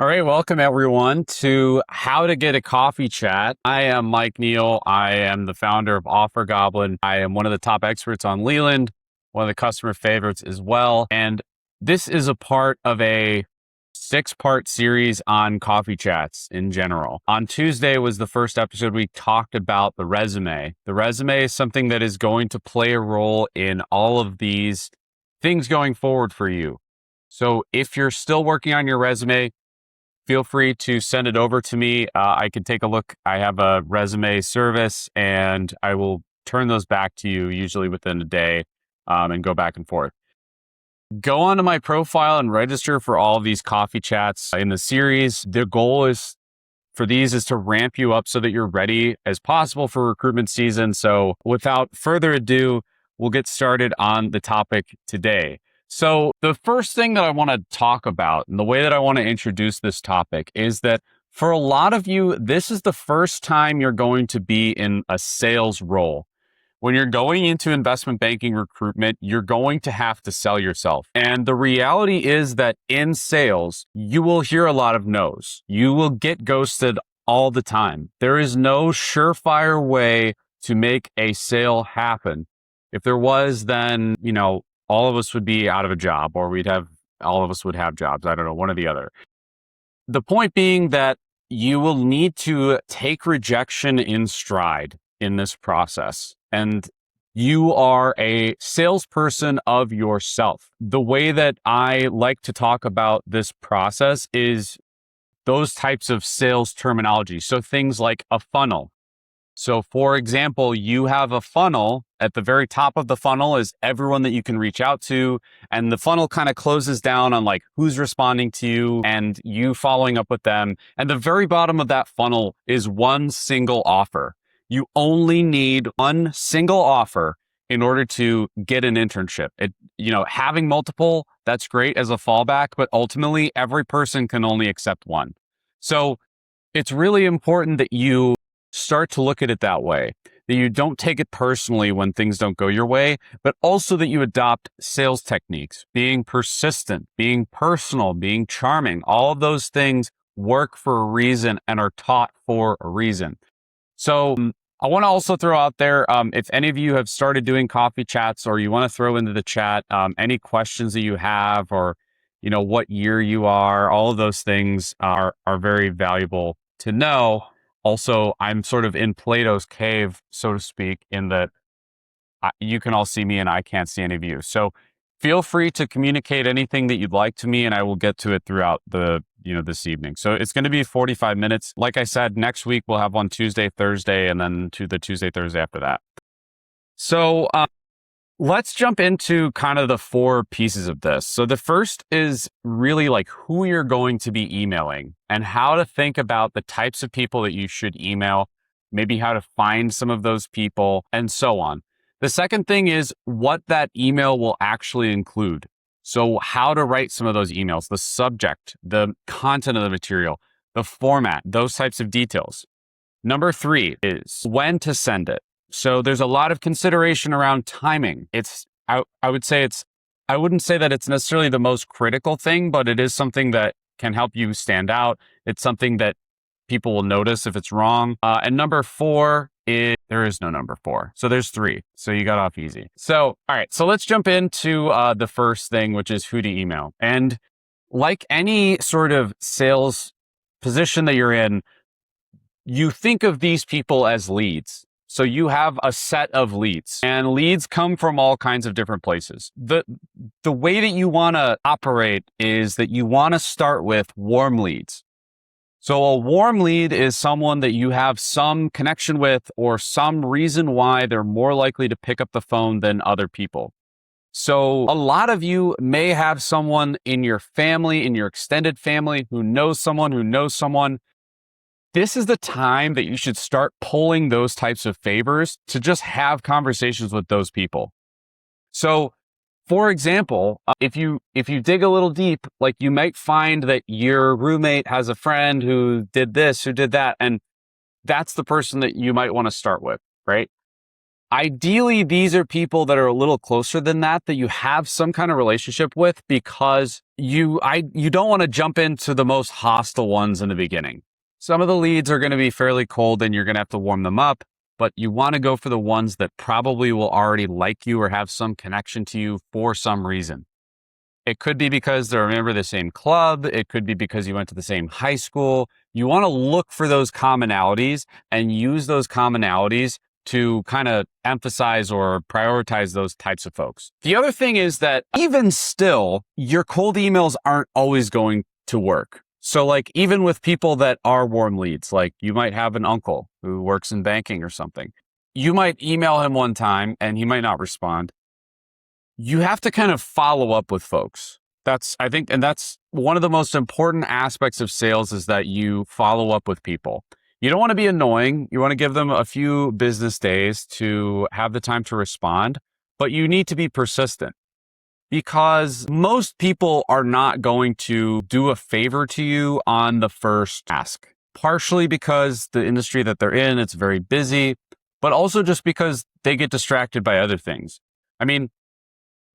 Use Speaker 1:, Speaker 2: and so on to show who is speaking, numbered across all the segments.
Speaker 1: All right, welcome everyone to How to Get a Coffee Chat. I am Mike Neal. I am the founder of Offer Goblin. I am one of the top experts on Leland, one of the customer favorites as well. And this is a part of a 6-part series on coffee chats in general. On Tuesday was the first episode. We talked about the resume. The resume is something that is going to play a role in all of these things going forward for you. So if you're still working on your resume, feel free to send it over to me. I can take a look. I have a resume service and I will turn those back to you usually within a day and go back and forth. Go onto my profile and register for all of these coffee chats in the series. The goal is for these is to ramp you up so that you're ready as possible for recruitment season. So without further ado, we'll get started on the topic today. So the first thing that I want to talk about and the way that I want to introduce this topic is that for a lot of you, this is the first time you're going to be in a sales role. When you're going into investment banking recruitment, you're going to have to sell yourself. And the reality is that in sales, you will hear a lot of no's. You will get ghosted all the time. There is no surefire way to make a sale happen. If there was, then, all of us would be out of a job, or all of us would have jobs. I don't know, one or the other. The point being that you will need to take rejection in stride in this process. And you are a salesperson of yourself. The way that I like to talk about this process is those types of sales terminology. So things like a funnel. So for example, you have a funnel. At the very top of the funnel is everyone that you can reach out to. And the funnel kind of closes down on like who's responding to you and you following up with them. And the very bottom of that funnel is one single offer. You only need one single offer in order to get an internship. Having multiple, that's great as a fallback, but ultimately every person can only accept one. So it's really important that you start to look at it that way, that you don't take it personally when things don't go your way, but also that you adopt sales techniques, being persistent, being personal, being charming. All of those things work for a reason and are taught for a reason. So I want to also throw out there, if any of you have started doing coffee chats or you want to throw into the chat any questions that you have or, what year you are, all of those things are very valuable to know. Also, I'm sort of in Plato's cave, so to speak, in that you can all see me and I can't see any of you. So feel free to communicate anything that you'd like to me and I will get to it throughout this evening. So it's going to be 45 minutes. Like I said, next week we'll have one Tuesday, Thursday, and then to the Tuesday, Thursday after that. So let's jump into kind of the 4 pieces of this. So the first is really like who you're going to be emailing and how to think about the types of people that you should email, maybe how to find some of those people and so on. The second thing is what that email will actually include. So how to write some of those emails, the subject, the content of the material, the format, those types of details. Number 3 is when to send it. So there's a lot of consideration around timing. I wouldn't say that it's necessarily the most critical thing, but it is something that can help you stand out. It's something that people will notice if it's wrong. And number 4 is, there is no number 4. So there's 3. So you got off easy. So, all right. So let's jump into the first thing, which is who to email. And like any sort of sales position that you're in, you think of these people as leads. So you have a set of leads and leads come from all kinds of different places. The way that you want to operate is that you want to start with warm leads. So a warm lead is someone that you have some connection with or some reason why they're more likely to pick up the phone than other people. So a lot of you may have someone in your family, in your extended family who knows someone who knows someone. This is the time that you should start pulling those types of favors to just have conversations with those people. So, for example, if you dig a little deep, like you might find that your roommate has a friend who did this, who did that, and that's the person that you might want to start with, right? Ideally, these are people that are a little closer than that you have some kind of relationship with, because you don't want to jump into the most hostile ones in the beginning. Some of the leads are going to be fairly cold and you're going to have to warm them up, but you want to go for the ones that probably will already like you or have some connection to you for some reason. It could be because they're a member of the same club. It could be because you went to the same high school. You want to look for those commonalities and use those commonalities to kind of emphasize or prioritize those types of folks. The other thing is that even still, your cold emails aren't always going to work. So like even with people that are warm leads, like you might have an uncle who works in banking or something. You might email him one time and he might not respond. You have to kind of follow up with folks. That's one of the most important aspects of sales, is that you follow up with people. You don't want to be annoying. You want to give them a few business days to have the time to respond, but you need to be persistent, because most people are not going to do a favor to you on the first ask. Partially because the industry that they're in, it's very busy, but also just because they get distracted by other things. I mean,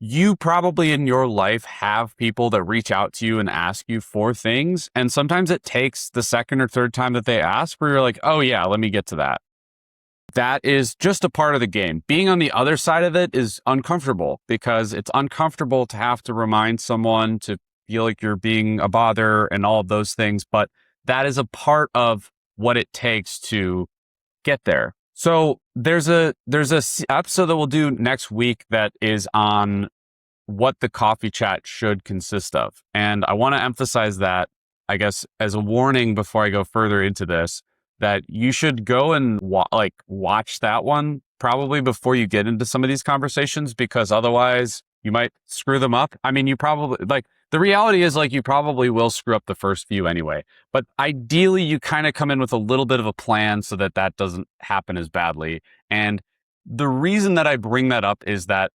Speaker 1: you probably in your life have people that reach out to you and ask you for things. And sometimes it takes the second or third time that they ask where you're like, oh yeah, let me get to that. That is just a part of the game. Being on the other side of it is uncomfortable, because it's uncomfortable to have to remind someone, to feel like you're being a bother and all of those things. But that is a part of what it takes to get there. So there's a episode that we'll do next week that is on what the coffee chat should consist of. And I want to emphasize that, I guess, as a warning before I go further into this, that you should go and watch that one probably before you get into some of these conversations, because otherwise you might screw them up. I mean, you probably the reality is you probably will screw up the first few anyway, but ideally you kind of come in with a little bit of a plan so that that doesn't happen as badly. And the reason that I bring that up is that,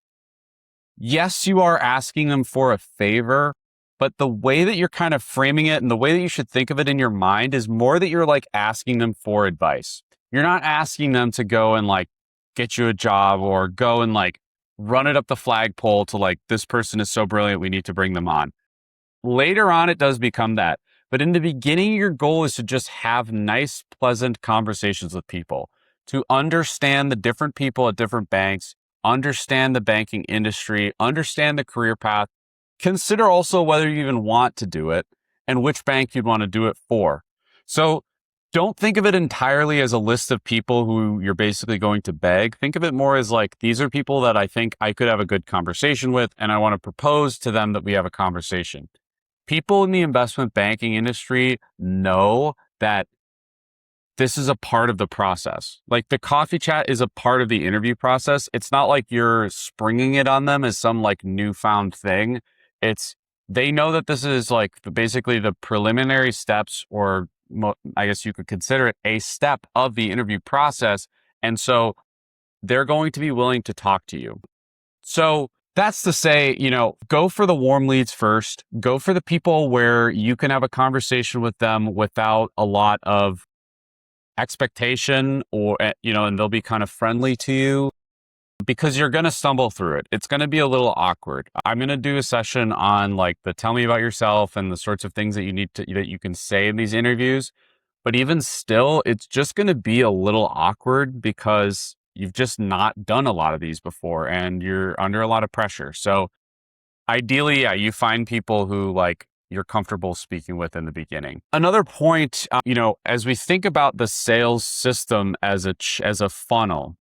Speaker 1: yes, you are asking them for a favor, but the way that you're kind of framing it and the way that you should think of it in your mind is more that you're asking them for advice. You're not asking them to go and get you a job, or go and run it up the flagpole to this person is so brilliant, we need to bring them on. Later on, it does become that. But in the beginning, your goal is to just have nice, pleasant conversations with people, to understand the different people at different banks, understand the banking industry, understand the career path. Consider also whether you even want to do it and which bank you'd want to do it for. So don't think of it entirely as a list of people who you're basically going to beg. Think of it more as these are people that I think I could have a good conversation with, and I want to propose to them that we have a conversation. People in the investment banking industry know that this is a part of the process. The coffee chat is a part of the interview process. It's not like you're springing it on them as some newfound thing. They know that this is basically the preliminary steps, or I guess you could consider it a step of the interview process. And so they're going to be willing to talk to you. So that's to say, go for the warm leads first. Go for the people where you can have a conversation with them without a lot of expectation, or, and they'll be kind of friendly to you, because you're going to stumble through it. It's going to be a little awkward. I'm going to do a session on the tell me about yourself and the sorts of things that you can say in these interviews. But even still, it's just going to be a little awkward, because you've just not done a lot of these before and you're under a lot of pressure. So ideally, yeah, you find people who you're comfortable speaking with in the beginning. Another point, as we think about the sales system as a funnel,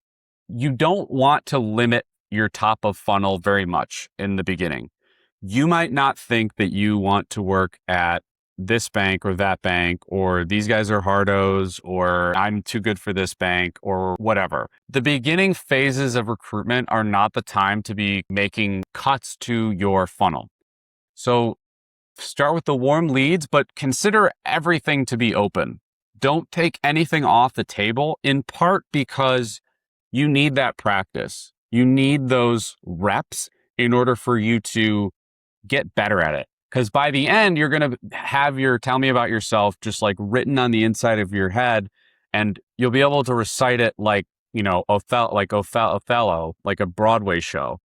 Speaker 1: you don't want to limit your top of funnel very much in the beginning. You might not think that you want to work at this bank or that bank, or these guys are hardos, or I'm too good for this bank, or whatever. The beginning phases of recruitment are not the time to be making cuts to your funnel. So start with the warm leads, but consider everything to be open. Don't take anything off the table, in part because you need that practice. You need those reps in order for you to get better at it. Because by the end, you're going to have your tell me about yourself just written on the inside of your head, and you'll be able to recite it Othello, like a Broadway show.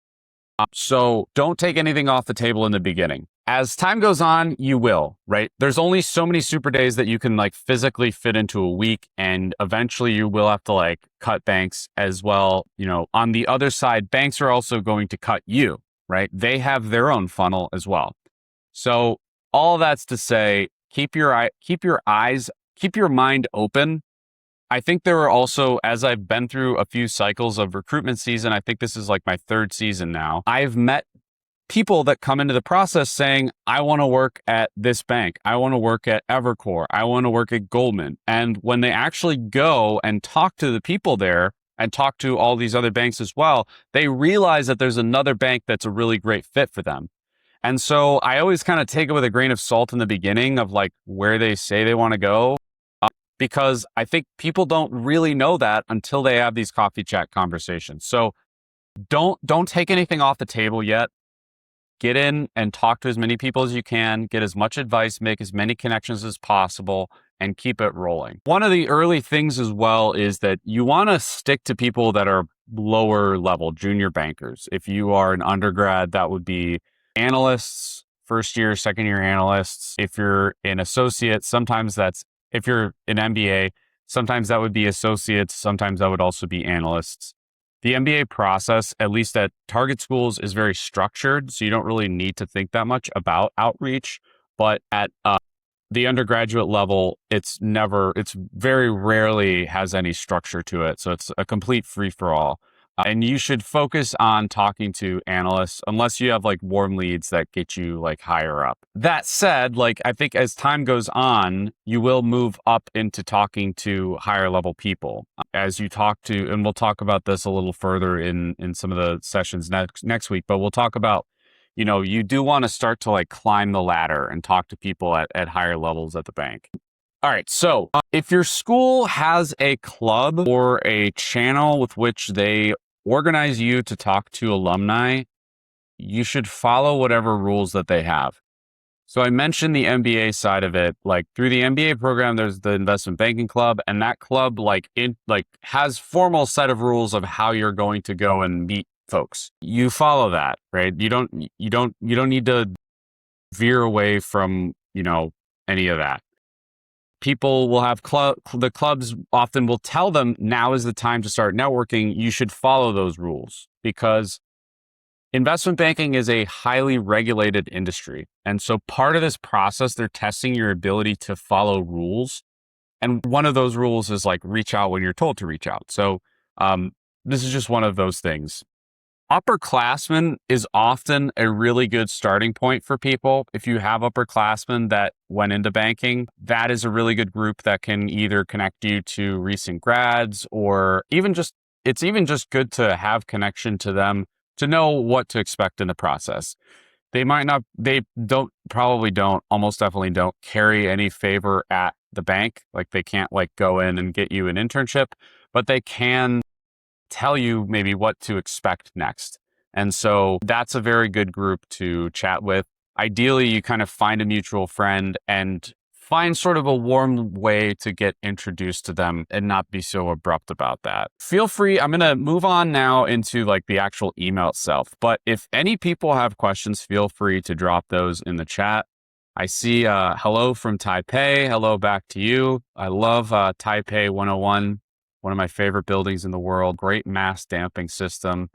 Speaker 1: So don't take anything off the table in the beginning. As time goes on, you will, right? There's only so many super days that you can like physically fit into a week. And eventually you will have to like cut banks as well. On the other side, banks are also going to cut you, right? They have their own funnel as well. So all that's to say, keep your mind open. I think there are also, as I've been through a few cycles of recruitment season, I think this is like my third season now. I've met people that come into the process saying, I want to work at this bank. I want to work at Evercore. I want to work at Goldman. And when they actually go and talk to the people there and talk to all these other banks as well, they realize that there's another bank that's a really great fit for them. And so I always kind of take it with a grain of salt in the beginning of like where they say they want to go. Because I think people don't really know that until they have these coffee chat conversations. So don't take anything off the table yet. Get in and talk to as many people as you can, get as much advice, make as many connections as possible, and keep it rolling. One of the early things as well is that you want to stick to people that are lower level, junior bankers. If you are an undergrad, that would be analysts, first year, second year analysts. If you're an associate, if you're an MBA, sometimes that would be associates, sometimes that would also be analysts. The MBA process, at least at target schools, is very structured, so you don't really need to think that much about outreach. But at the undergraduate level, it's very rarely has any structure to it. So it's a complete free-for-all. And you should focus on talking to analysts unless you have like warm leads that get you like higher up. That said, like I think as time goes on, you will move up into talking to higher level people as you talk to, and we'll talk about this a little further in some of the sessions next week, but we'll talk about, you do want to start to like climb the ladder and talk to people at higher levels at the bank. All right. So if your school has a club or a channel with which they organize you to talk to alumni, you should follow whatever rules that they have. So I mentioned the MBA side of it. Like through the MBA program, there's the investment banking club, and that club has formal set of rules of how you're going to go and meet folks. You follow that, right? You don't need to veer away from, any of that. People will have the clubs often will tell them now is the time to start networking. You should follow those rules because investment banking is a highly regulated industry. And so part of this process, they're testing your ability to follow rules. And one of those rules is like reach out when you're told to reach out. So this is just one of those things. Upperclassmen is often a really good starting point for people. If you have upperclassmen that went into banking, that is a really good group that can either connect you to recent grads or it's even just good to have connection to them to know what to expect in the process. Probably don't, almost definitely don't carry any favor at the bank. Like they can't like go in and get you an internship, but they can tell you maybe what to expect next. And so that's a very good group to chat with. Ideally, you kind of find a mutual friend and find sort of a warm way to get introduced to them and not be so abrupt about that. Feel free. I'm going to move on now into like the actual email itself. But if any people have questions, feel free to drop those in the chat. I see hello from Taipei. Hello back to you. I love Taipei 101. One of my favorite buildings in the world. Great mass damping system.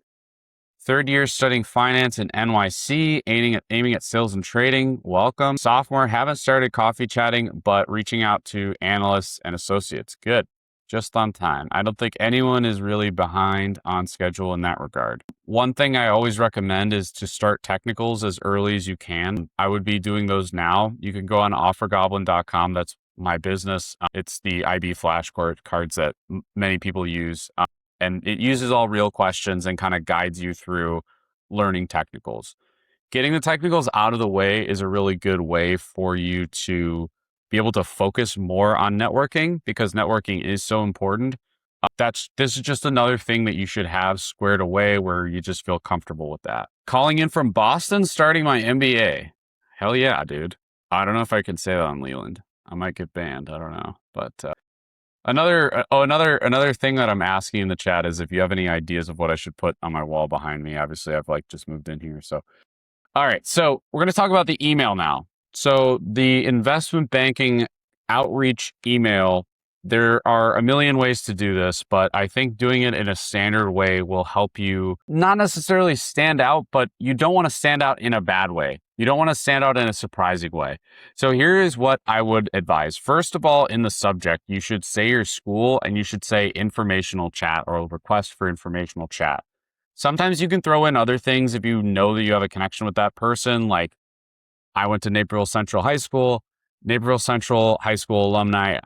Speaker 1: Third year studying finance in NYC, aiming at sales and trading. Welcome. Sophomore, haven't started coffee chatting, but reaching out to analysts and associates. Good. Just on time. I don't think anyone is really behind on schedule in that regard. One thing I always recommend is to start technicals as early as you can. I would be doing those now. You can go on offergoblin.com. That's my business. It's the IB flashcards that many people use. And it uses all real questions and kind of guides you through learning technicals. Getting the technicals out of the way is a really good way for you to be able to focus more on networking because networking is so important. This is just another thing that you should have squared away where you just feel comfortable with that. Calling in from Boston, starting my MBA. Hell yeah, dude. I don't know if I can say that on Leland. I might get banned. I don't know. But Another thing that I'm asking in the chat is if you have any ideas of what I should put on my wall behind me. Obviously, I've like just moved in here, so all right. So we're going to talk about the email now. So the investment banking outreach email, there are a million ways to do this, but I think doing it in a standard way will help you not necessarily stand out, but you don't want to stand out in a bad way. You don't want to stand out in a surprising way. So here is what I would advise. First of all, in the subject, you should say your school and you should say informational chat or request for informational chat. Sometimes you can throw in other things if you know that you have a connection with that person. Like I went to Naperville Central High School, Naperville Central High School alumni,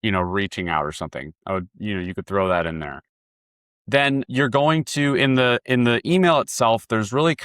Speaker 1: reaching out or something. You could throw that in there. Then you're going to, in the email itself, there's really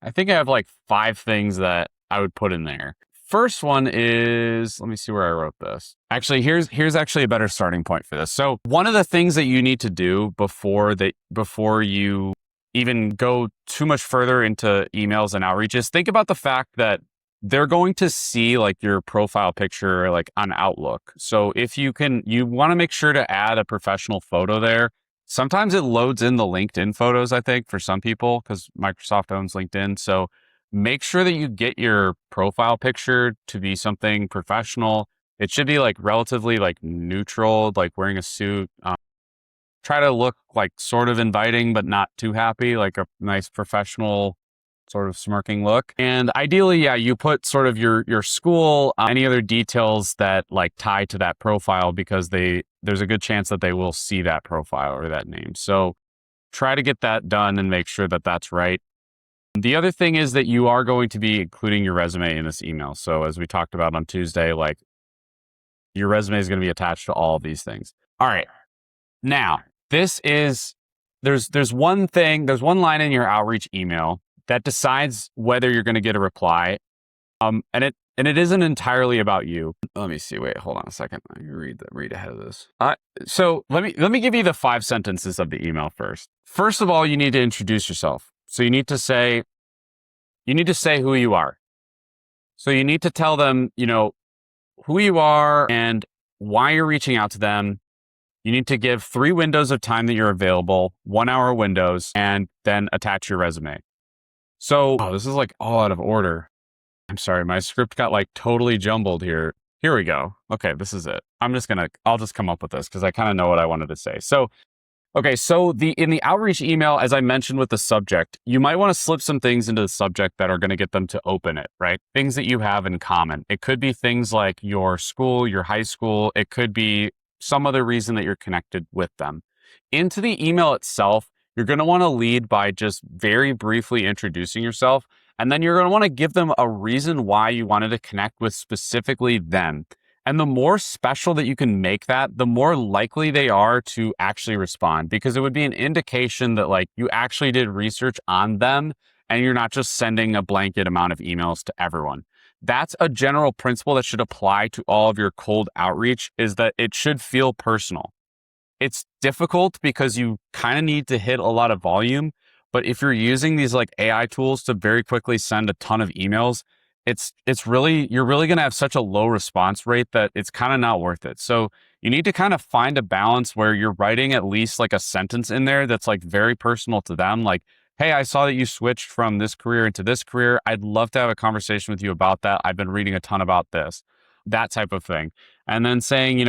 Speaker 1: I think I have like 5 things that I would put in there. First one is, let me see where I wrote this. Actually, here's actually a better starting point for this. So one of the things that you need to do before you even go too much further into emails and outreaches, think about the fact that they're going to see like your profile picture like on Outlook. So if you want to make sure to add a professional photo there. Sometimes it loads in the LinkedIn photos, I think, for some people, because Microsoft owns LinkedIn. So make sure that you get your profile picture to be something professional. It should be like relatively like neutral, like wearing a suit. Try to look like sort of inviting, but not too happy, like a nice professional sort of smirking look. And ideally, yeah, you put sort of your school, any other details that like tie to that profile, because there's a good chance that they will see that profile or that name. So try to get that done and make sure that that's right. The other thing is that you are going to be including your resume in this email. So as we talked about on Tuesday, like your resume is going to be attached to all of these things. All right. Now, there's one line in your outreach email that decides whether you're going to get a reply. And it isn't entirely about you. Let me see. Wait, hold on a second. Let me read ahead of this. So let me give you the 5 sentences of the email first. First of all, you need to introduce yourself. So you need to say who you are. So you need to tell them, who you are and why you're reaching out to them. You need to give 3 windows of time that you're available, 1-hour windows, and then attach your resume. So, this is like all out of order. I'm sorry, my script got like totally jumbled here. Here we go. Okay, this is it. I'll just come up with this because I kind of know what I wanted to say. So, okay, so in the outreach email, as I mentioned with the subject, you might want to slip some things into the subject that are going to get them to open it, right? Things that you have in common. It could be things like your school, your high school. It could be some other reason that you're connected with them. Into the email itself, you're going to want to lead by just very briefly introducing yourself. And then you're going to want to give them a reason why you wanted to connect with specifically them. And the more special that you can make that, the more likely they are to actually respond, because it would be an indication that like you actually did research on them and you're not just sending a blanket amount of emails to everyone. That's a general principle that should apply to all of your cold outreach, is that it should feel personal. It's difficult because you kind of need to hit a lot of volume. But if you're using these like AI tools to very quickly send a ton of emails, you're really going to have such a low response rate that it's kind of not worth it. So you need to kind of find a balance where you're writing at least like a sentence in there that's like very personal to them. Like, hey, I saw that you switched from this career into this career. I'd love to have a conversation with you about that. I've been reading a ton about this, that type of thing. And then saying,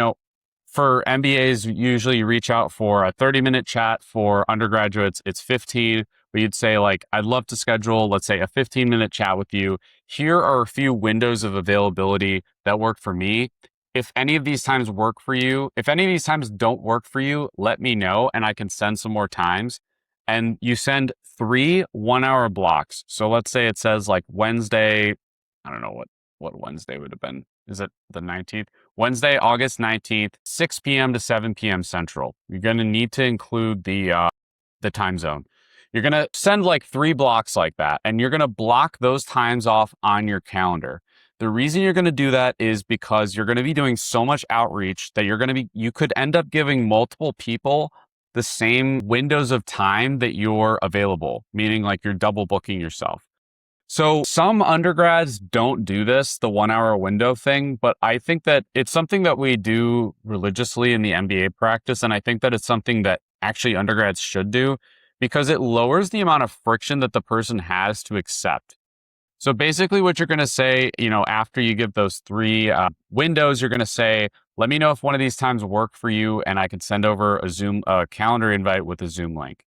Speaker 1: for MBAs, usually you reach out for a 30-minute chat. For undergraduates, it's 15. But you'd say like, I'd love to schedule, let's say, a 15-minute chat with you. Here are a few windows of availability that work for me. If any of these times work for you, if any of these times don't work for you, let me know and I can send some more times. And you send 3 1-hour blocks. So let's say it says like Wednesday, I don't know what Wednesday would have been. Is it the 19th? Wednesday, August 19th, 6 p.m. to 7 p.m. Central. You're going to need to include the time zone. You're going to send like 3 blocks like that, and you're going to block those times off on your calendar. The reason you're going to do that is because you're going to be doing so much outreach that you could end up giving multiple people the same windows of time that you're available, meaning like you're double booking yourself. So some undergrads don't do this, the 1 hour window thing, but I think that it's something that we do religiously in the MBA practice. And I think that it's something that actually undergrads should do because it lowers the amount of friction that the person has to accept. So basically what you're going to say, after you give those three windows, you're going to say, let me know if one of these times work for you and I can send over a calendar invite with a Zoom link.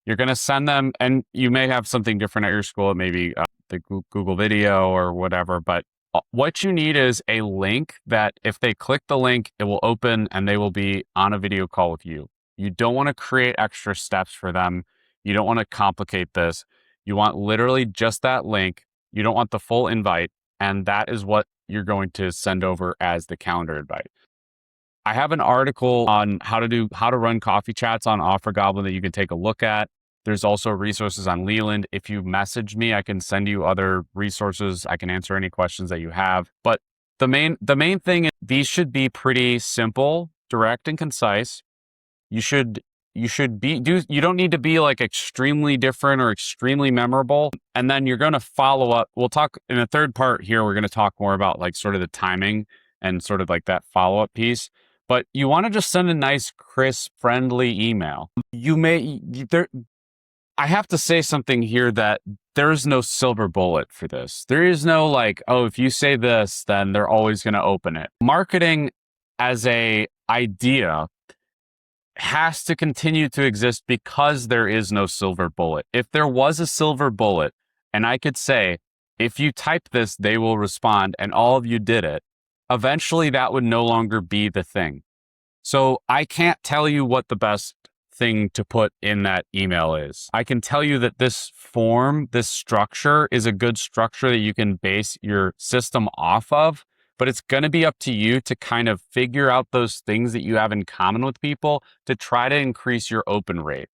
Speaker 1: You're going to send them, and you may have something different at your school. It may be the Google video or whatever, but what you need is a link that if they click the link, it will open and they will be on a video call with you. You don't want to create extra steps for them. You don't want to complicate this. You want literally just that link. You don't want the full invite. And that is what you're going to send over as the calendar invite. I have an article on how to run coffee chats on Offer Goblin that you can take a look at. There's also resources on Leland. If you message me, I can send you other resources. I can answer any questions that you have. But the main thing is these should be pretty simple, direct, and concise. You don't need to be like extremely different or extremely memorable. And then you're going to follow up. We'll talk in the third part here. We're going to talk more about like sort of the timing and sort of like that follow-up piece. But you want to just send a nice, crisp, friendly email. I have to say something here that there's no silver bullet for this. There is no like, oh, if you say this, then they're always going to open it. Marketing as a idea has to continue to exist because there is no silver bullet. If there was a silver bullet and I could say, if you type this, they will respond, and all of you did it, eventually that would no longer be the thing. So I can't tell you what the best thing to put in that email is. I can tell you that this form, this structure is a good structure that you can base your system off of, but it's going to be up to you to kind of figure out those things that you have in common with people to try to increase your open rate.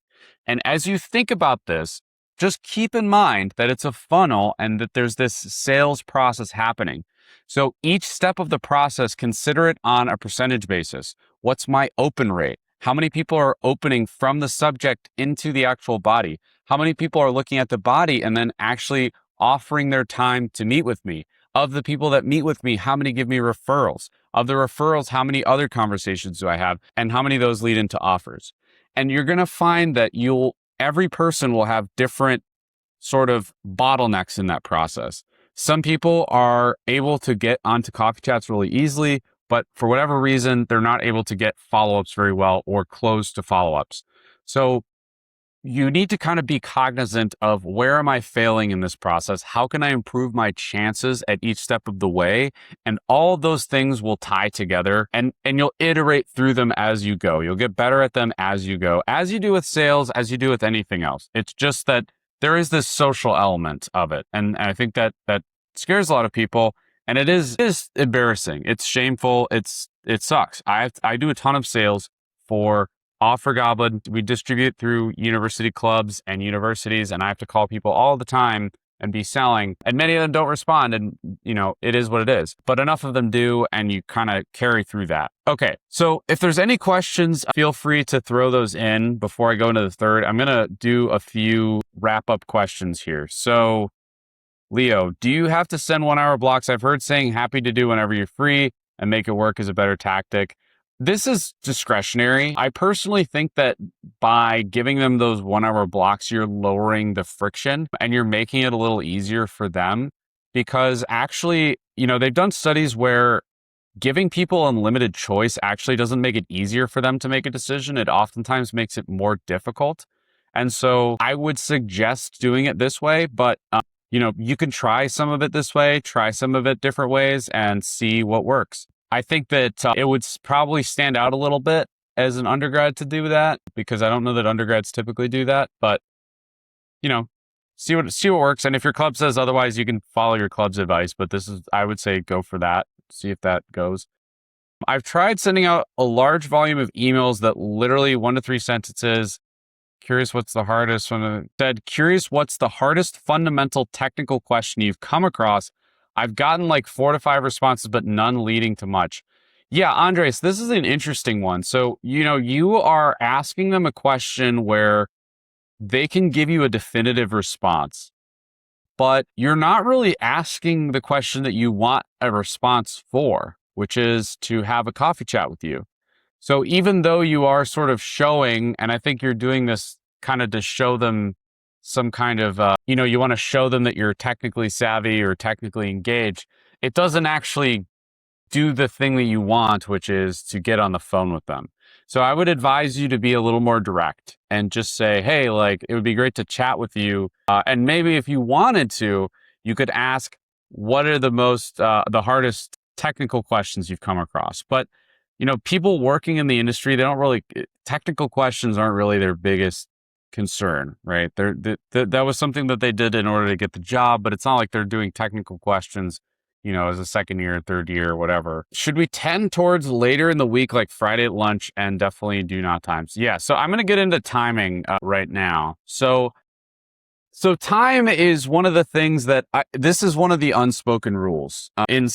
Speaker 1: And as you think about this, just keep in mind that it's a funnel and that there's this sales process happening. So each step of the process, consider it on a percentage basis. What's my open rate? How many people are opening from the subject into the actual body? How many people are looking at the body and then actually offering their time to meet with me? Of the people that meet with me, how many give me referrals? Of the referrals, how many other conversations do I have? And how many of those lead into offers? And you're going to find that every person will have different sort of bottlenecks in that process. Some people are able to get onto coffee chats really easily, but for whatever reason, they're not able to get follow-ups very well or close to follow-ups. So you need to kind of be cognizant of where am I failing in this process? How can I improve my chances at each step of the way? And all those things will tie together and you'll iterate through them as you go. You'll get better at them as you go, as you do with sales, as you do with anything else. It's just that there is this social element of it. And I think that scares a lot of people. And it is embarrassing. It's shameful. It sucks. I do a ton of sales for Offer Goblin. We distribute through university clubs and universities, and I have to call people all the time and be selling. And many of them don't respond, and it is what it is. But enough of them do, and you kind of carry through that. Okay, so if there's any questions, feel free to throw those in before I go into the third. I'm gonna do a few wrap-up questions here. So Leo, do you have to send 1 hour blocks? I've heard saying happy to do whenever you're free and make it work is a better tactic. This is discretionary. I personally think that by giving them those 1 hour blocks, you're lowering the friction and you're making it a little easier for them because actually, they've done studies where giving people unlimited choice actually doesn't make it easier for them to make a decision. It oftentimes makes it more difficult. And so I would suggest doing it this way, but you can try some of it this way, try some of it different ways and see what works. I think that it would probably stand out a little bit as an undergrad to do that because I don't know that undergrads typically do that, but see what works. And if your club says otherwise, you can follow your club's advice, but I would say go for that. See if that goes. I've tried sending out a large volume of emails that literally 1 to 3 sentences. Curious what's the hardest one. Curious what's the hardest fundamental technical question you've come across. I've gotten like 4 to 5 responses, but none leading to much. Yeah, Andres, this is an interesting one. So, you are asking them a question where they can give you a definitive response. but you're not really asking the question that you want a response for, which is to have a coffee chat with you. So even though you are sort of showing, and I think you're doing this kind of to show them some kind of, you want to show them that you're technically savvy or technically engaged, it doesn't actually do the thing that you want, which is to get on the phone with them. So I would advise you to be a little more direct and just say, hey, like, it would be great to chat with you. And maybe if you wanted to, you could ask, what are the hardest technical questions you've come across? But, people working in the industry, technical questions aren't really their biggest concern, right? That was something that they did in order to get the job, but it's not like they're doing technical questions as a second year, third year, whatever. Should we tend towards later in the week, like Friday at lunch, and definitely do not times? Yeah, so I'm going to get into timing right now. So time is one of the things that this is one of the unspoken rules. In my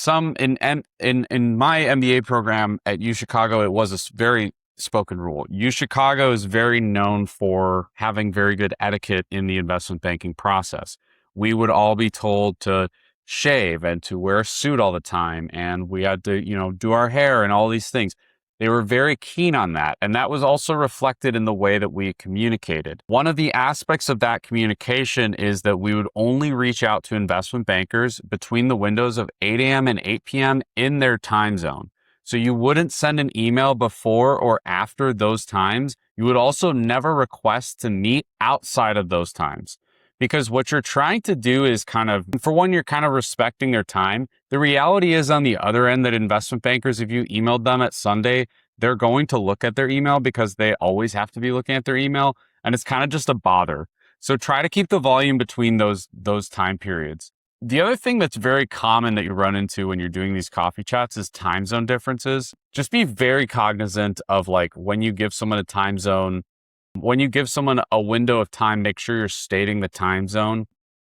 Speaker 1: MBA program at U Chicago, it was a very spoken rule. U Chicago is very known for having very good etiquette in the investment banking process. We would all be told to shave and to wear a suit all the time, and we had to, do our hair and all these things. They were very keen on that. And that was also reflected in the way that we communicated. One of the aspects of that communication is that we would only reach out to investment bankers between the windows of 8 a.m. and 8 p.m. in their time zone. So you wouldn't send an email before or after those times. You would also never request to meet outside of those times. Because what you're trying to do is for one, you're kind of respecting their time. The reality is on the other end that investment bankers, if you emailed them at Sunday, they're going to look at their email because they always have to be looking at their email. And it's kind of just a bother. So try to keep the volume between those time periods. The other thing that's very common that you run into when you're doing these coffee chats is time zone differences. Just be very cognizant of like when you give someone a time zone. When you give someone a window of time, make sure you're stating the time zone.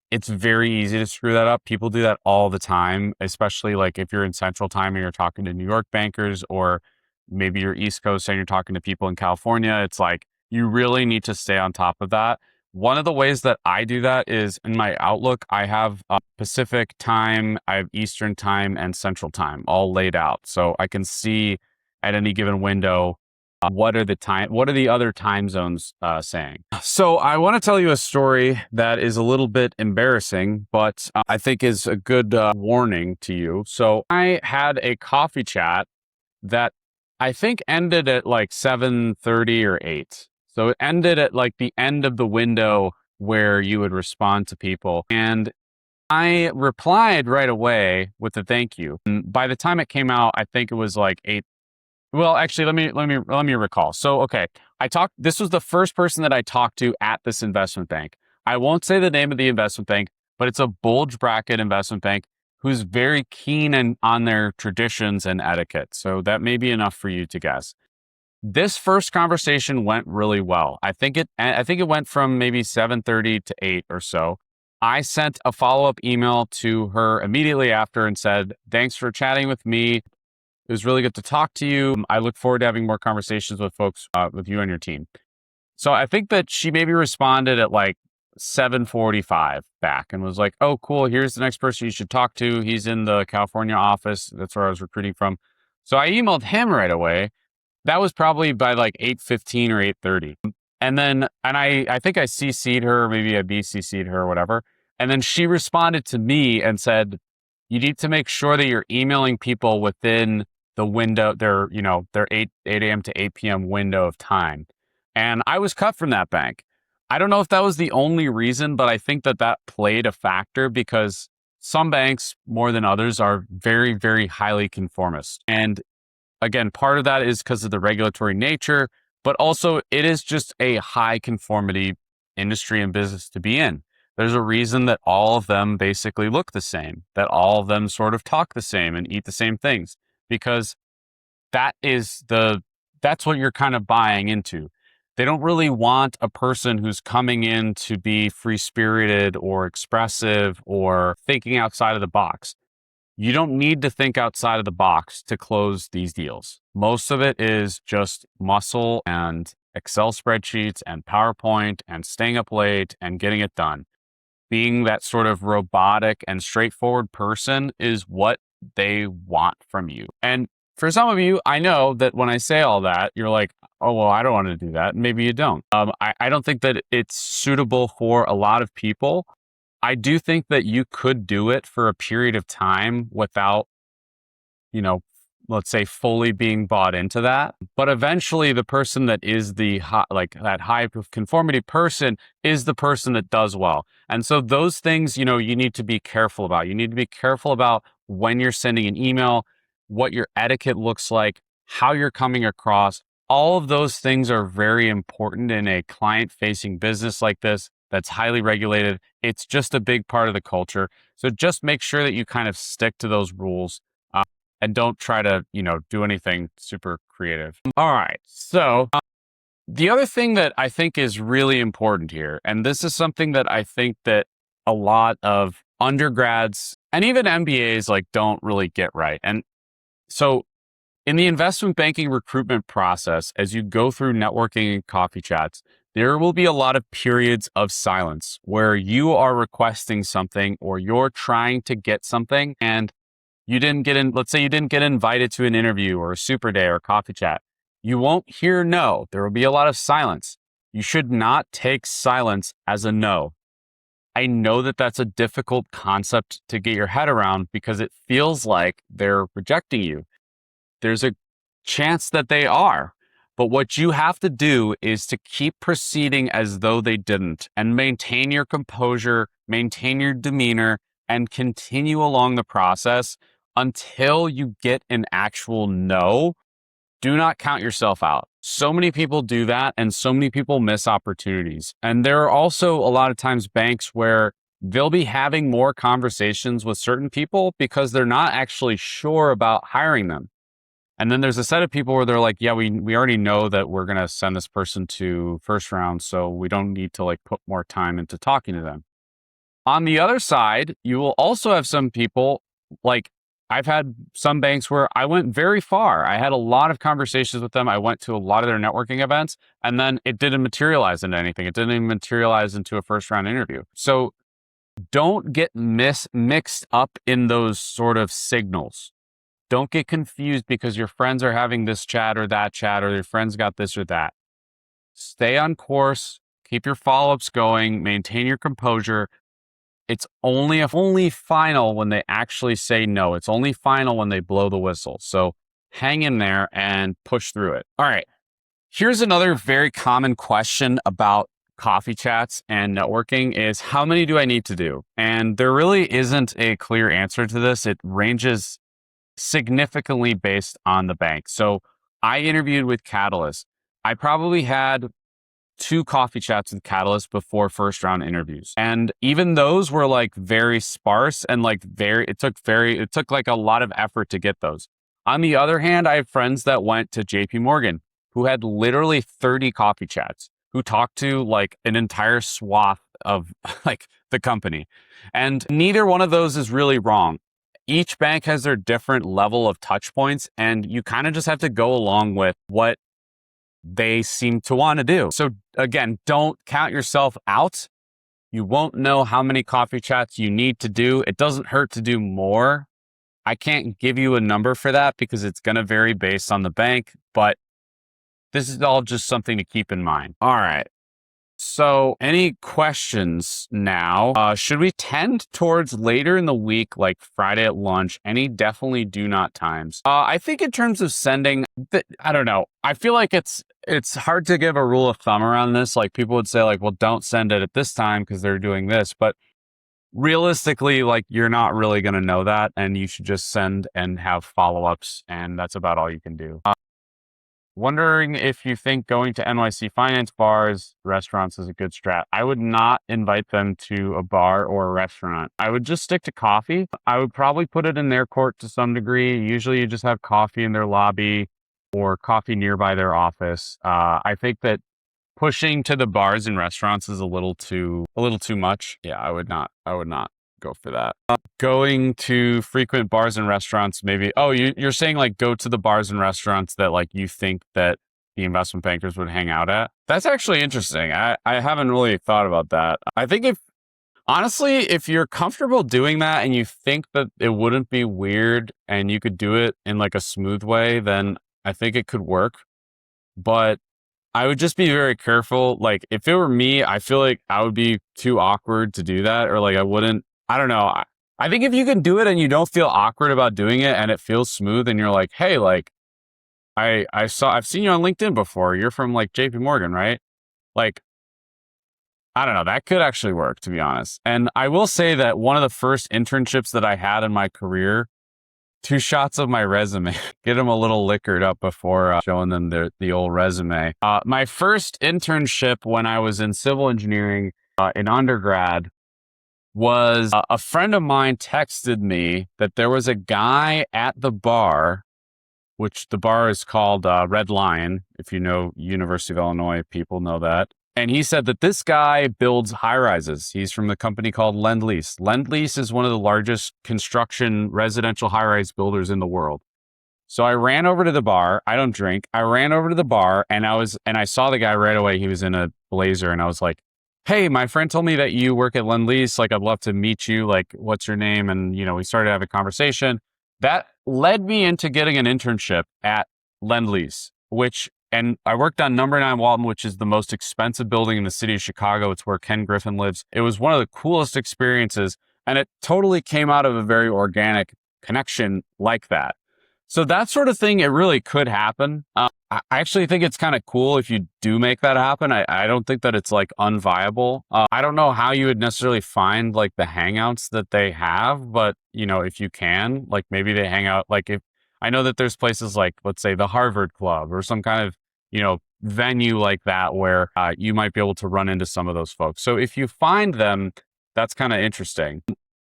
Speaker 1: It's very easy to screw that up. People do that all the time, especially like if you're in Central Time and you're talking to New York bankers, or maybe you're East Coast and you're talking to people in California. It's like you really need to stay on top of that. One of the ways that I do that is in my Outlook, I have Pacific time, I have Eastern time, and Central time all laid out. So I can see at any given window what are the other time zones saying? So I want to tell you a story that is a little bit embarrassing, but I think is a good warning to you. So I had a coffee chat that I think ended at like 7:30 or 8. So it ended at like the end of the window where you would respond to people. And I replied right away with a thank you. And by the time it came out, I think it was like 8. Well, actually, let me recall. So, okay, this was the first person that I talked to at this investment bank. I won't say the name of the investment bank, but it's a bulge bracket investment bank who's very keen on their traditions and etiquette. So that may be enough for you to guess. This first conversation went really well. I think it went from maybe 7:30 to 8 or so. I sent a follow-up email to her immediately after and said, "Thanks for chatting with me. It was really good to talk to you. I look forward to having more conversations with folks, with you and your team." So I think that she maybe responded at like 7:45 back and was like, "Oh, cool. Here's the next person you should talk to. He's in the California office. That's where I was recruiting from." So I emailed him right away. That was probably by like 8:15 or 8:30. And I think I CC'd her, maybe I BCC'd her or whatever. And then she responded to me and said, "You need to make sure that you're emailing people within the window, their 8 a.m. to 8 p.m. window of time." And I was cut from that bank. I don't know if that was the only reason, but I think that played a factor because some banks more than others are very, very highly conformist. And again, part of that is because of the regulatory nature, but also it is just a high conformity industry and business to be in. There's a reason that all of them basically look the same, that all of them sort of talk the same and eat the same things, because that's what you're kind of buying into. They don't really want a person who's coming in to be free-spirited or expressive or thinking outside of the box. You don't need to think outside of the box to close these deals. Most of it is just muscle and Excel spreadsheets and PowerPoint and staying up late and getting it done. being that sort of robotic and straightforward person is what they want from you. And for some of you, I know that when I say all that, you're like, oh, well, I don't want to do that. Maybe you don't. I don't think that it's suitable for a lot of people. I do think that you could do it for a period of time without, you know, let's say fully being bought into that. But eventually the person that is the that high conformity person is the person that does well. And so those things, you need to be careful about. You need to be careful about when you're sending an email, what your etiquette looks like, how you're coming across. All of those things are very important in a client facing business like this that's highly regulated. It's just a big part of the culture. So just make sure that you kind of stick to those rules and don't try to, do anything super creative. All right. So the other thing that I think is really important here, and this is something that I think that a lot of undergrads and even MBAs don't really get right. And so in the investment banking recruitment process, as you go through networking and coffee chats, there will be a lot of periods of silence where you are requesting something or you're trying to get something and you didn't get in. Let's say you didn't get invited to an interview or a super day or a coffee chat. You won't hear no. There will be a lot of silence. You should not take silence as a no. I know that that's a difficult concept to get your head around because it feels like they're rejecting you. There's a chance that they are. But what you have to do is to keep proceeding as though they didn't and maintain your composure, maintain your demeanor, and continue along the process until you get an actual no. Do not count yourself out. So many people do that and so many people miss opportunities. And there are also a lot of times banks where they'll be having more conversations with certain people because they're not actually sure about hiring them. And then there's a set of people where they're like, yeah, we already know that we're going to send this person to first round, so we don't need to put more time into talking to them. On the other side, you will also have some people, I've had some banks where I went very far. I had a lot of conversations with them. I went to a lot of their networking events, and then it didn't materialize into anything. It didn't even materialize into a first round interview. So don't get mixed up in those sort of signals. Don't get confused because your friends are having this chat or that chat, or your friends got this or that. Stay on course, keep your follow-ups going, maintain your composure. It's only final when they actually say no. It's only final when they blow the whistle. So hang in there and push through it. All right. Here's another very common question about coffee chats and networking is how many do I need to do? And there really isn't a clear answer to this. It ranges significantly based on the bank. So I interviewed with Catalyst. I probably had 2 coffee chats with Catalyst before first round interviews. And even those were very sparse and it took a lot of effort to get those. On the other hand, I have friends that went to JP Morgan who had literally 30 coffee chats, who talked to an entire swath of the company. And neither one of those is really wrong. Each bank has their different level of touch points, and you kind of just have to go along with what they seem to want to do. So again, don't count yourself out. You won't know how many coffee chats you need to do. It doesn't hurt to do more. I can't give you a number for that because it's going to vary based on the bank, but this is all just something to keep in mind. All right. So any questions now? Should we tend towards later in the week, like Friday at lunch? Any definitely do not times? I think in terms of sending, I don't know. I feel like it's hard to give a rule of thumb around this. People would say well, don't send it at this time because they're doing this. But realistically, you're not really going to know that. And you should just send and have follow-ups. And that's about all you can do. Wondering if you think going to NYC finance bars, restaurants is a good strat. I would not invite them to a bar or a restaurant. I would just stick to coffee. I would probably put it in their court to some degree. Usually you just have coffee in their lobby or coffee nearby their office. I think that pushing to the bars and restaurants is a little too much. Yeah, I would not go for that. Going to frequent bars and restaurants, maybe. Oh, you're saying go to the bars and restaurants that you think that the investment bankers would hang out at? That's actually interesting. I haven't really thought about that. I think Honestly, if you're comfortable doing that and you think that it wouldn't be weird and you could do it in like a smooth way, then I think it could work. But I would just be very careful. Like if it were me, I feel like I would be too awkward to do that, or like I wouldn't. I don't know. I think if you can do it and you don't feel awkward about doing it and it feels smooth and you're like, hey, like I've seen you on LinkedIn before. You're from like JP Morgan, right? Like I don't know. That could actually work, to be honest. And I will say that one of the first internships that I had in my career, 2 shots of my resume, get them a little liquored up before showing them the old resume. My first internship when I was in civil engineering in undergrad was a friend of mine texted me that there was a guy at the bar, which the bar is called Red Lion. If you know University of Illinois, people know that. And he said that this guy builds high rises. He's from the company called Lend-Lease. Lend-Lease is one of the largest construction residential high rise builders in the world. So I ran over to the bar. I don't drink. I ran over to the bar and I saw the guy right away. He was in a blazer and I was like, hey, my friend told me that you work at Lend-Lease. Like, I'd love to meet you. Like, what's your name? And, we started to have a conversation. That led me into getting an internship at Lend-Lease, and I worked on number 9 Walton, which is the most expensive building in the city of Chicago. It's where Ken Griffin lives. It was one of the coolest experiences, and it totally came out of a very organic connection like that. So that sort of thing, it really could happen. I actually think it's kind of cool if you do make that happen. I don't think that it's like unviable. I don't know how you would necessarily find like the hangouts that they have, but if you can, like maybe they hang out, like if I know that there's places like, let's say the Harvard Club or some kind of, venue like that where you might be able to run into some of those folks. So if you find them, that's kind of interesting.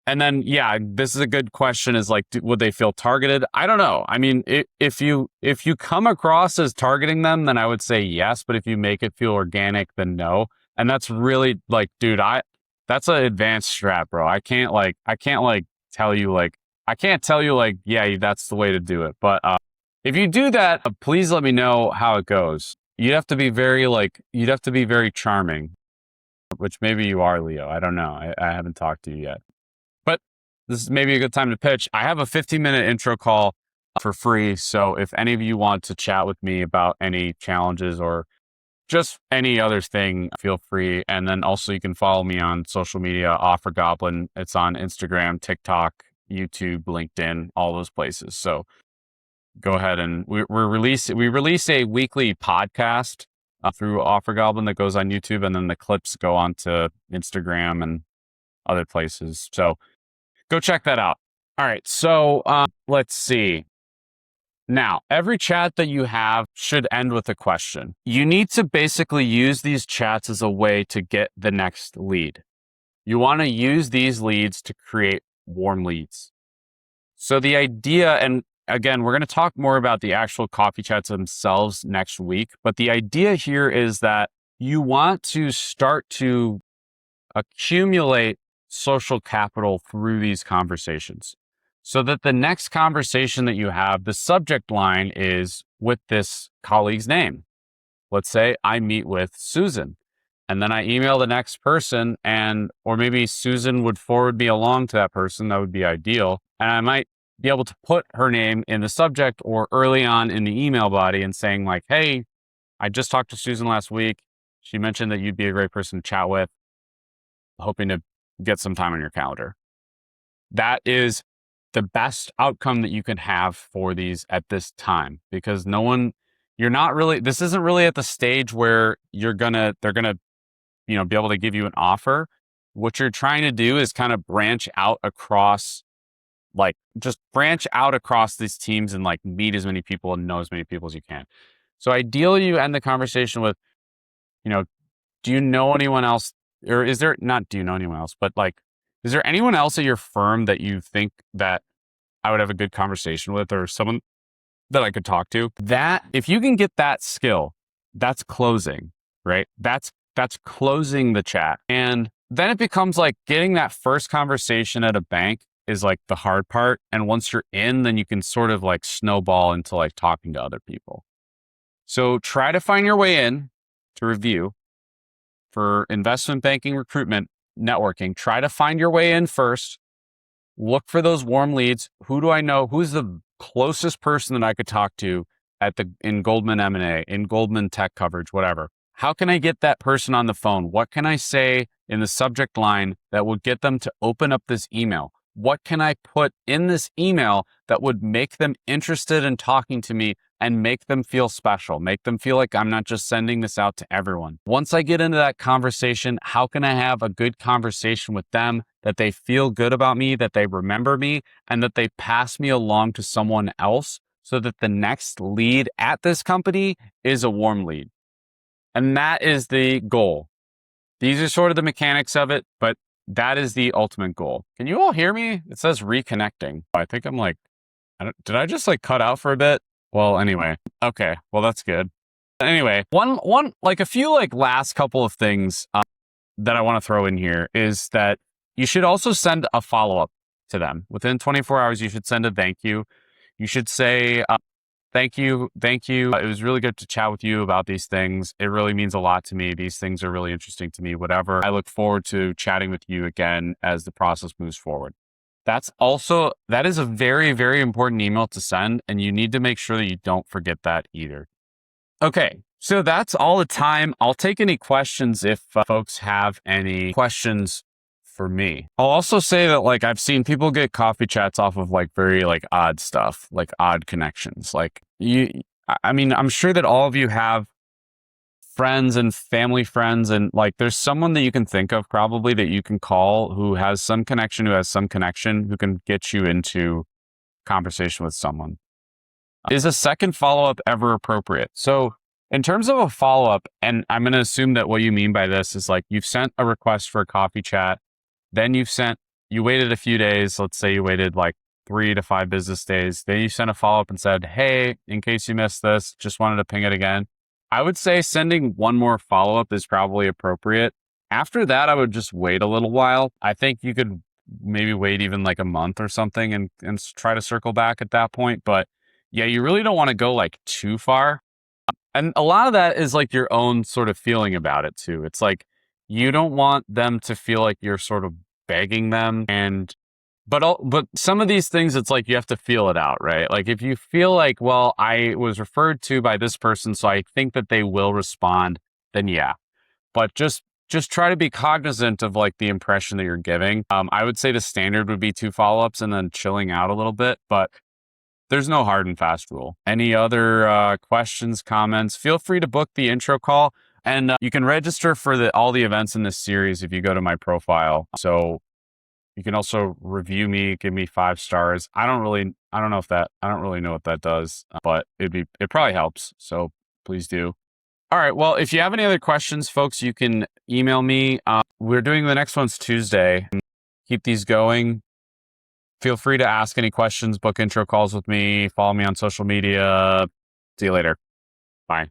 Speaker 1: And then, yeah, this is a good question is like, would they feel targeted? I don't know. I mean, if you come across as targeting them, then I would say yes. But if you make it feel organic, then no. And that's really like, dude, that's an advanced strat, bro. I can't tell you like, yeah, that's the way to do it. But if you do that, please let me know how it goes. You'd have to be very charming, which maybe you are, Leo. I don't know. I haven't talked to you yet. But this is maybe a good time to pitch. I have a 15-minute intro call for free. So if any of you want to chat with me about any challenges or just any other thing, feel free. And then also you can follow me on social media, Offer Goblin. It's on Instagram, TikTok, YouTube, LinkedIn, all those places. So go ahead and we release a weekly podcast through Offer Goblin that goes on YouTube, and then the clips go on to Instagram and other places. So go check that out. All right. So let's see. Now, every chat that you have should end with a question. You need to basically use these chats as a way to get the next lead. You want to use these leads to create warm leads. So the idea, and again, we're going to talk more about the actual coffee chats themselves next week, but the idea here is that you want to start to accumulate social capital through these conversations so that the next conversation that you have, the subject line is with this colleague's name. Let's say I meet with Susan and then I email the next person or maybe Susan would forward me along to that person. That would be ideal. And I might be able to put her name in the subject or early on in the email body and saying like, hey, I just talked to Susan last week. She mentioned that you'd be a great person to chat with. Hoping to get some time on your calendar. That is the best outcome that you can have for these at this time, because this isn't really at the stage where they're gonna, be able to give you an offer. What you're trying to do is kind of branch out across these teams and like meet as many people and know as many people as you can. So ideally you end the conversation with, do you know anyone else? Or is there not, do you know anyone else, but like, is there anyone else at your firm that you think that I would have a good conversation with or someone that I could talk to? That, if you can get that skill, that's closing, right? That's closing the chat. And then it becomes like getting that first conversation at a bank is like the hard part. And once you're in, then you can sort of like snowball into like talking to other people. So try to find your way in to review. For investment banking recruitment, networking, try to find your way in first. Look for those warm leads. Who do I know? Who's the closest person that I could talk to in Goldman M&A, in Goldman tech coverage, whatever? How can I get that person on the phone? What can I say in the subject line that would get them to open up this email? What can I put in this email that would make them interested in talking to me and make them feel special, make them feel like I'm not just sending this out to everyone? Once I get into that conversation, how can I have a good conversation with them that they feel good about me, that they remember me, and that they pass me along to someone else so that the next lead at this company is a warm lead? And that is the goal. These are sort of the mechanics of it, but that is the ultimate goal. Can you all hear me? It says reconnecting. I think I'm like, did I just like cut out for a bit? Well, anyway, okay, well, that's good. Anyway, like a few like last couple of things that I want to throw in here is that you should also send a follow-up to them. Within 24 hours, you should send a thank you. You should say, thank you. It was really good to chat with you about these things. It really means a lot to me. These things are really interesting to me, whatever. I look forward to chatting with you again as the process moves forward. That is a very, very important email to send, and you need to make sure that you don't forget that either. Okay, so that's all the time. I'll take any questions if folks have any questions for me. I'll also say that like I've seen people get coffee chats off of like very like odd stuff, like odd connections. Like I mean, I'm sure that all of you have friends and family friends, and like there's someone that you can think of probably that you can call who has some connection, who can get you into conversation with someone. Is a second follow-up ever appropriate? So in terms of a follow-up, and I'm going to assume that what you mean by this is like you've sent a request for a coffee chat, then you waited a few days. Let's say you waited like 3 to 5 business days. Then you sent a follow-up and said, hey, in case you missed this, just wanted to ping it again. I would say sending one more follow-up is probably appropriate. After that, I would just wait a little while. I think you could maybe wait even like a month or something and try to circle back at that point. But yeah, you really don't want to go like too far. And a lot of that is like your own sort of feeling about it too. It's like, you don't want them to feel like you're sort of begging them. But some of these things, it's like you have to feel it out, right? Like if you feel like, well, I was referred to by this person, so I think that they will respond, then yeah. But just try to be cognizant of like the impression that you're giving. I would say the standard would be 2 follow-ups and then chilling out a little bit, but there's no hard and fast rule. Any other questions, comments? Feel free to book the intro call, and you can register for all the events in this series if you go to my profile. So you can also review me, give me 5 stars. I don't really know what that does, but it probably helps. So please do. All right. Well, if you have any other questions, folks, you can email me. We're doing the next one's Tuesday. Keep these going. Feel free to ask any questions, book intro calls with me, follow me on social media. See you later. Bye.